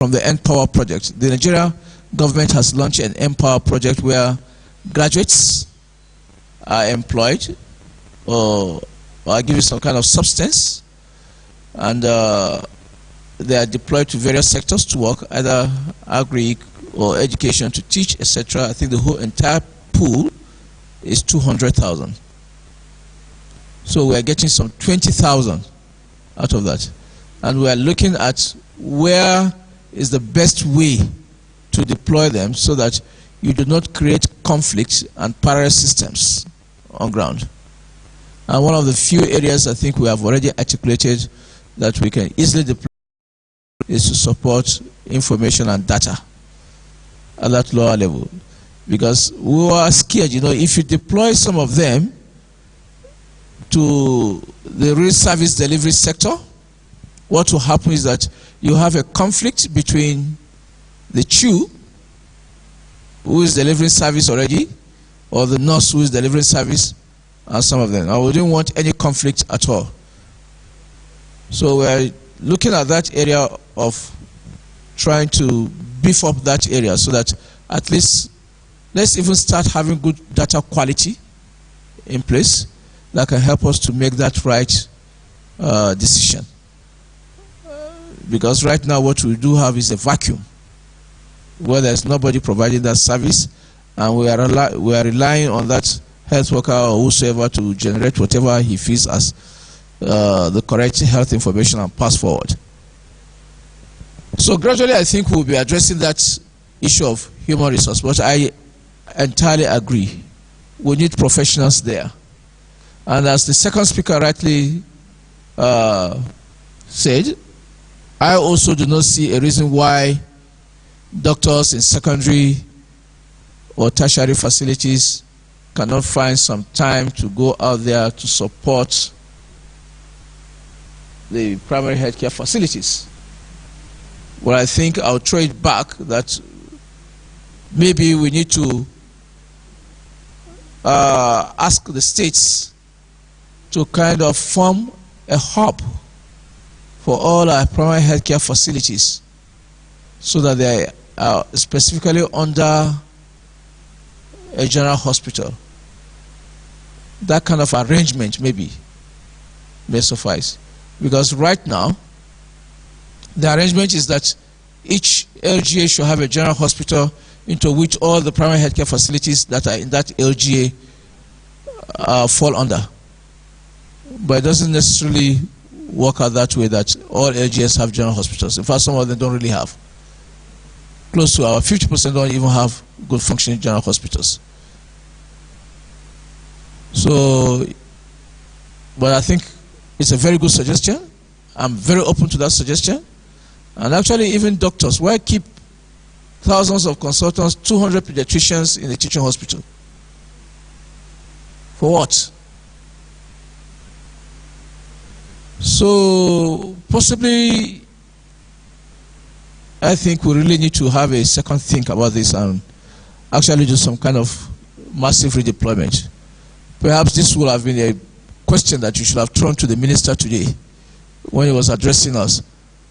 from the Empower project. The Nigeria government has launched an Empower project where graduates are employed or given some kind of substance, and they are deployed to various sectors to work, either agri or education, to teach, etc. I think the whole entire pool is 200,000. So we are getting some 20,000 out of that. And we are looking at where is the best way to deploy them so that you do not create conflict and parallel systems on ground. And one of the few areas I think we have already articulated that we can easily deploy is to support information and data at that lower level. Because we are scared, you know, if you deploy some of them to the real service delivery sector, what will happen is that you have a conflict between the CHU, who is delivering service already, or the nurse who is delivering service, and some of them. And we didn't want any conflict at all. So we're looking at that area of trying to beef up that area so that at least let's even start having good data quality in place that can help us to make that right decision. Because right now what we do have is a vacuum where there's nobody providing that service, and we are relying on that health worker or whosoever to generate whatever he feels as the correct health information and pass forward. So gradually I think we'll be addressing that issue of human resource, but I entirely agree. We need professionals there. And as the second speaker rightly said, I also do not see a reason why doctors in secondary or tertiary facilities cannot find some time to go out there to support the primary healthcare facilities. Well, I think I'll throw it back that maybe we need to ask the states to kind of form a hub for all our primary healthcare facilities so that they are specifically under a general hospital. That kind of arrangement maybe may suffice. Because right now, the arrangement is that each LGA should have a general hospital into which all the primary healthcare facilities that are in that LGA fall under. But it doesn't necessarily work out that way that all LGAs have general hospitals. In fact, some of them don't really have. Close to our 50% don't even have good functioning general hospitals. So, but I think it's a very good suggestion. I'm very open to that suggestion. And actually, even doctors, why keep thousands of consultants, 200 pediatricians in a teaching hospital? For what? So, possibly, I think we really need to have a second think about this and actually do some kind of massive redeployment. Perhaps this would have been a question that you should have thrown to the minister today when he was addressing us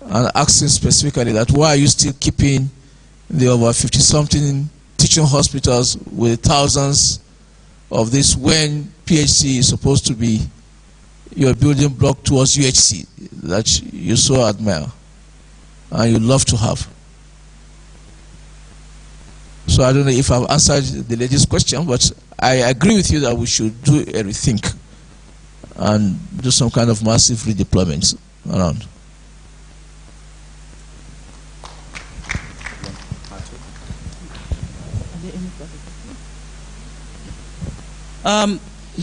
and asking specifically that why are you still keeping the over 50-something teaching hospitals with thousands of this when PHC is supposed to be your building block towards UHC that you so admire and you love to have. So I don't know if I've answered the lady's question, but I agree with you that we should do a rethink and do some kind of massive redeployments around.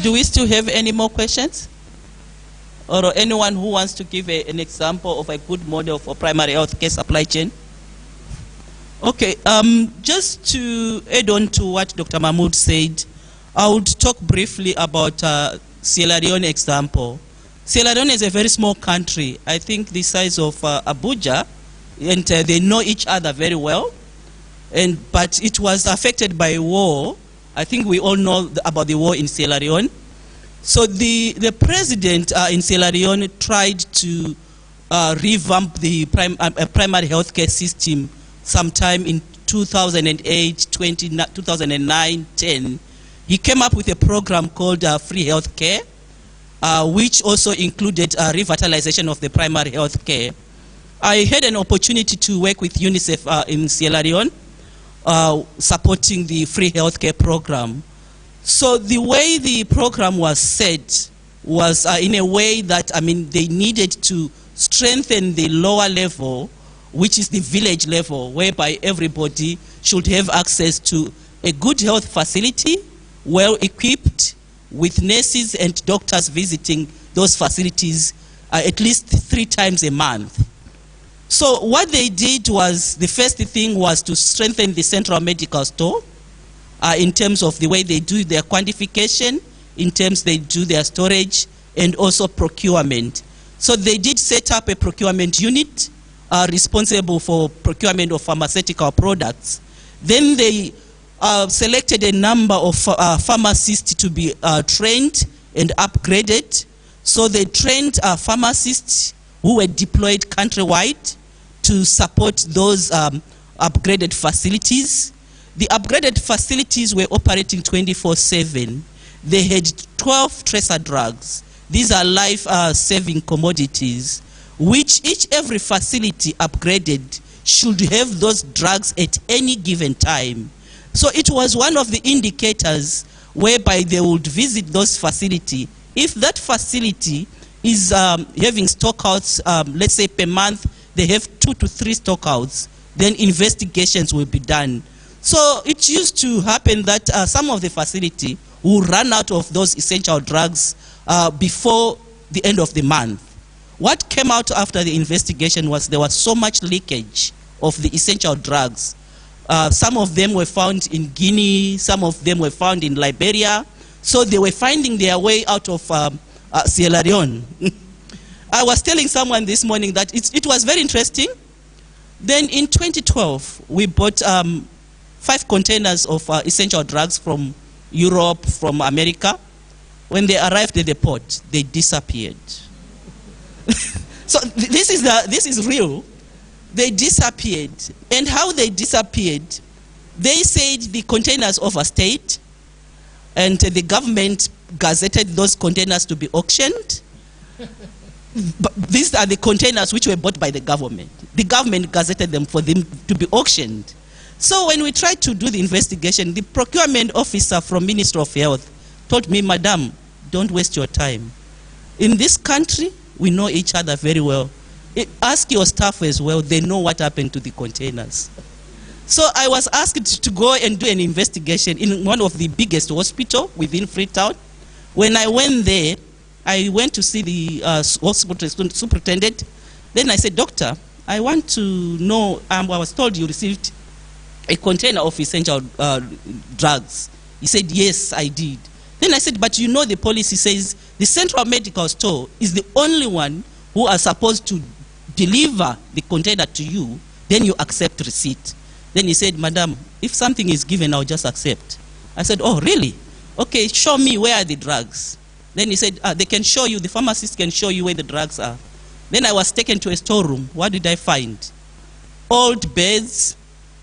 Do we still have any more questions? Or anyone who wants to give an example of a good model for primary health care supply chain? Okay, just to add on to what Dr. Mahmoud said, I would talk briefly about Sierra Leone example. Sierra Leone is a very small country, I think the size of Abuja, and they know each other very well. But it was affected by war. I think we all know about the war in Sierra Leone. So the president in Sierra Leone tried to revamp the primary healthcare system sometime in 2008, 2009, 10. He came up with a program called Free Healthcare, which also included revitalization of the primary healthcare. I had an opportunity to work with UNICEF in Sierra Leone, supporting the free healthcare program. So the way the program was set was in a way that, they needed to strengthen the lower level, which is the village level, whereby everybody should have access to a good health facility, well equipped, with nurses and doctors visiting those facilities at least 3 times a month. So what they did was, the first thing was to strengthen the central medical store in terms of the way they do their quantification, in terms they do their storage, and also procurement. So they did set up a procurement unit responsible for procurement of pharmaceutical products. Then they selected a number of pharmacists to be trained and upgraded. So they trained pharmacists who were deployed countrywide to support those upgraded facilities. The upgraded facilities were operating 24/7. They had 12 tracer drugs. These are life-saving commodities, which every facility upgraded should have those drugs at any given time. So it was one of the indicators whereby they would visit those facilities. If that facility is having stockouts, let's say per month, they have 2 to 3 stockouts, then investigations will be done. So it used to happen that some of the facility will run out of those essential drugs before the end of the month. What came out after the investigation was there was so much leakage of the essential drugs. Some of them were found in Guinea, some of them were found in Liberia. So they were finding their way out of Sierra Leone. I was telling someone this morning that it was very interesting. Then in 2012, we bought 5 containers of essential drugs from Europe, from America. When they arrived at the port, they disappeared. So this is real. They disappeared. And how they disappeared, they said the containers overstayed, and the government gazetted those containers to be auctioned. But these are the containers which were bought by the government. The government gazetted them for them to be auctioned. So when we tried to do the investigation, the procurement officer from Ministry of Health told me, "Madam, don't waste your time. In this country, we know each other very well. Ask your staff as well, they know what happened to the containers." So I was asked to go and do an investigation in one of the biggest hospitals within Freetown. When I went there, I went to see the hospital superintendent. Then I said, "Doctor, I want to know, I was told you received a container of essential drugs." He said, "Yes, I did." Then I said, "But you know the policy says the central medical store is the only one who are supposed to deliver the container to you, then you accept receipt." Then he said, "Madam, if something is given, I'll just accept." I said, "Oh, really? Okay, show me where are the drugs." Then he said, "They can show you, the pharmacist can show you where the drugs are." Then I was taken to a storeroom. What did I find? Old beds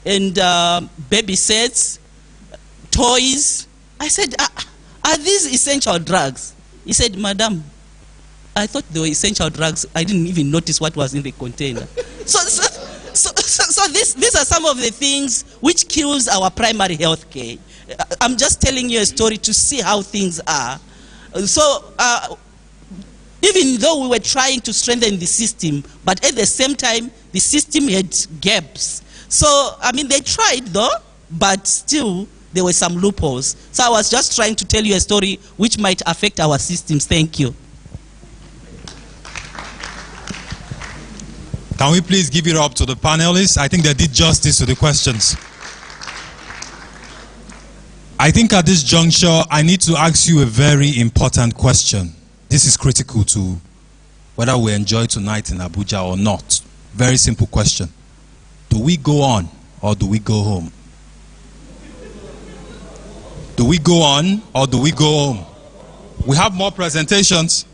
and baby sets, toys. I said, "Are these essential drugs?" He said, "Madam, I thought they were essential drugs. I didn't even notice what was in the container." So these are some of the things which kills our primary health care. I'm just telling you a story to see how things are. So even though we were trying to strengthen the system, but at the same time, the system had gaps. So, they tried though, but still there were some loopholes. So I was just trying to tell you a story which might affect our systems. Thank you. Can we please give it up to the panelists? I think they did justice to the questions. I think at this juncture, I need to ask you a very important question. This is critical to whether we enjoy tonight in Abuja or not. Very simple question. Do we go on or do we go home? Do we go on or do we go home? We have more presentations.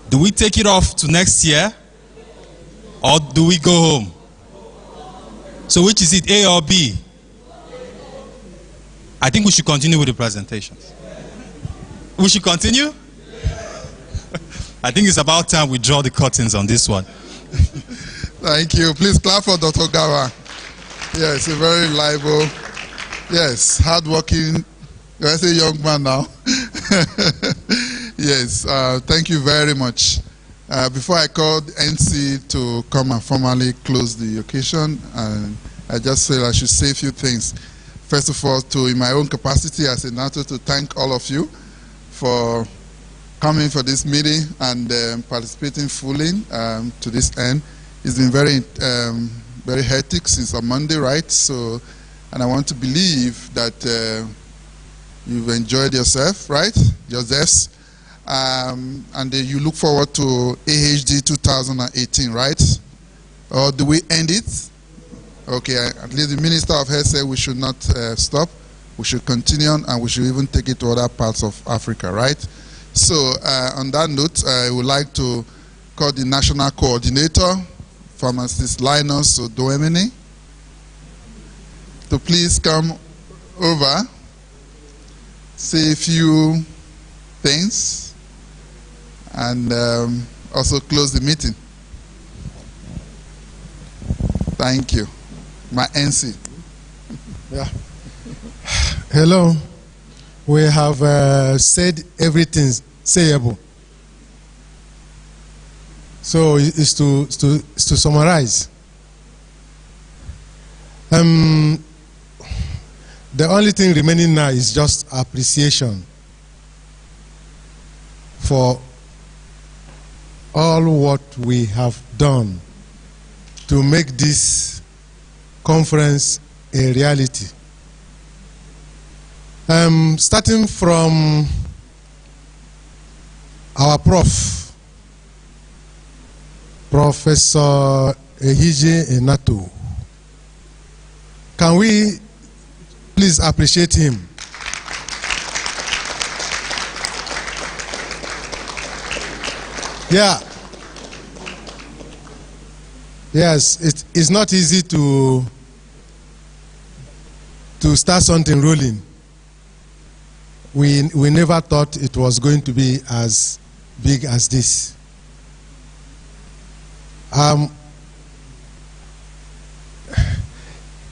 Do we take it off to next year? do we go home? So which is it, A or B? I think we should continue with the presentations. We should continue? I think it's about time we draw the curtains on this one. Thank you. Please clap for Dr. Gawa. Yes, a very reliable, yes, hardworking, I say young man now. Yes, thank you very much. Before I called NC to come and formally close the occasion, I just feel I should say a few things. First of all, in my own capacity as a NATO, to thank all of you for coming for this meeting and participating fully to this end. It's been very hectic since on Monday, right? So, and I want to believe that you've enjoyed yourself, right? Yourselves. And you look forward to AHD 2018, right? Or do we end it? Okay, at least the Minister of Health said we should not stop. We should continue on, and we should even take it to other parts of Africa, right? So on that note, I would like to call the National Coordinator, Pharmacist Linus Odoemene, to please come over, say a few things, and also close the meeting. Thank you. My NC. Yeah. Hello. We have said everything sayable. So it's to summarize. The only thing remaining now is just appreciation for all what we have done to make this conference a reality. Starting from our prof, Professor Ehije Enato. Can we please appreciate him? Yeah. Yes, it's not easy to start something rolling. We never thought it was going to be as big as this.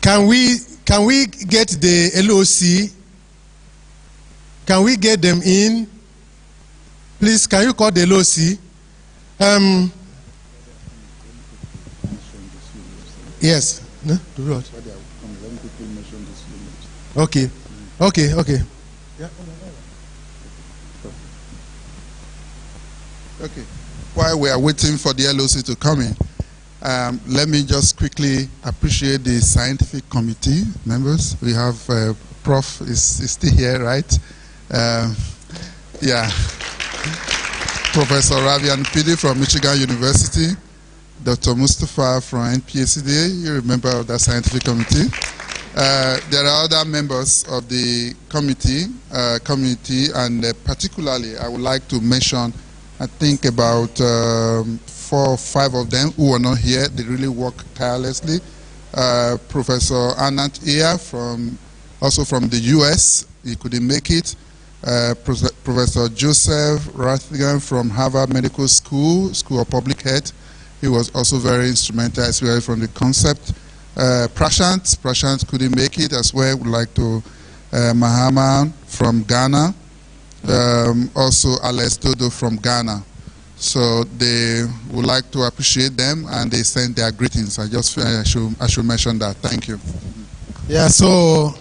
Can we get the LOC? Can we get them in? Please, can you call the LOC? Yes. No? Okay. Okay. Yeah. Okay. While we are waiting for the LOC to come in, let me just quickly appreciate the scientific committee members. We have Prof is still here, right? Yeah. Professor Ravian Pidi from Michigan University, Dr. Mustafa from NPACDA, you're a member of that scientific committee. There are other members of the committee, and particularly I would like to mention, I think about 4 or 5 of them who are not here. They really work tirelessly. Professor Anant Iya, also from the US, he couldn't make it. Professor Joseph Rathigan from Harvard Medical School of Public Health. He was also very instrumental, especially from the concept. Prashant couldn't make it as well. Would like to Mahama from Ghana. Also Alex Dodo from Ghana. So they would like to appreciate them, and they send their greetings. I just I should mention that. Thank you. Yeah. So,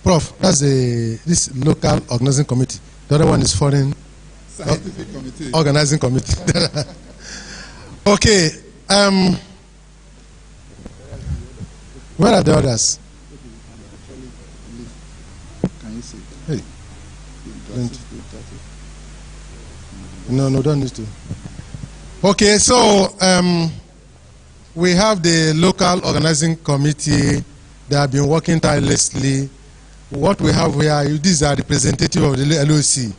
Prof, that's this local organizing committee. The other one is foreign Scientific committee. Organizing committee. Okay. Where are the others? Can you see? Hey. No, don't need to. Okay, so we have the local organizing committee. They have been working tirelessly. What we have here, these are representatives of the LOC.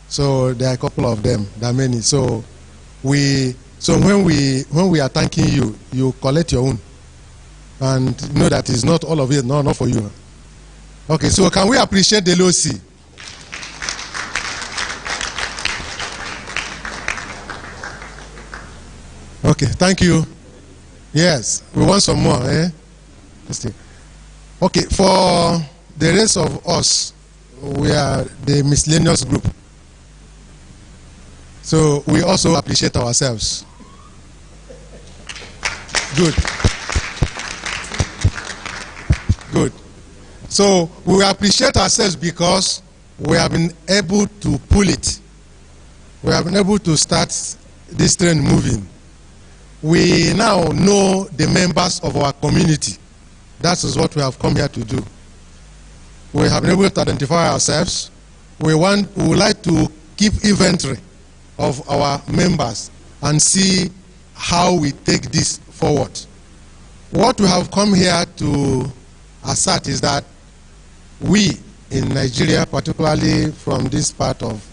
So there are a couple of them, there are many. So we So when we are thanking you, you collect your own, and know that it's not all of it, not for you. Okay, so can we appreciate the LOC? Okay, thank you. Yes, we want some more, eh? Okay, for the rest of us, we are the miscellaneous group. So we also appreciate ourselves. Good. Good. So we appreciate ourselves because we have been able to pull it. We have been able to start this train moving. We now know the members of our community. That is what we have come here to do. We have been able to identify ourselves. We would like to keep inventory of our members and see how we take this forward. What we have come here to assert is that we in Nigeria, particularly from this part of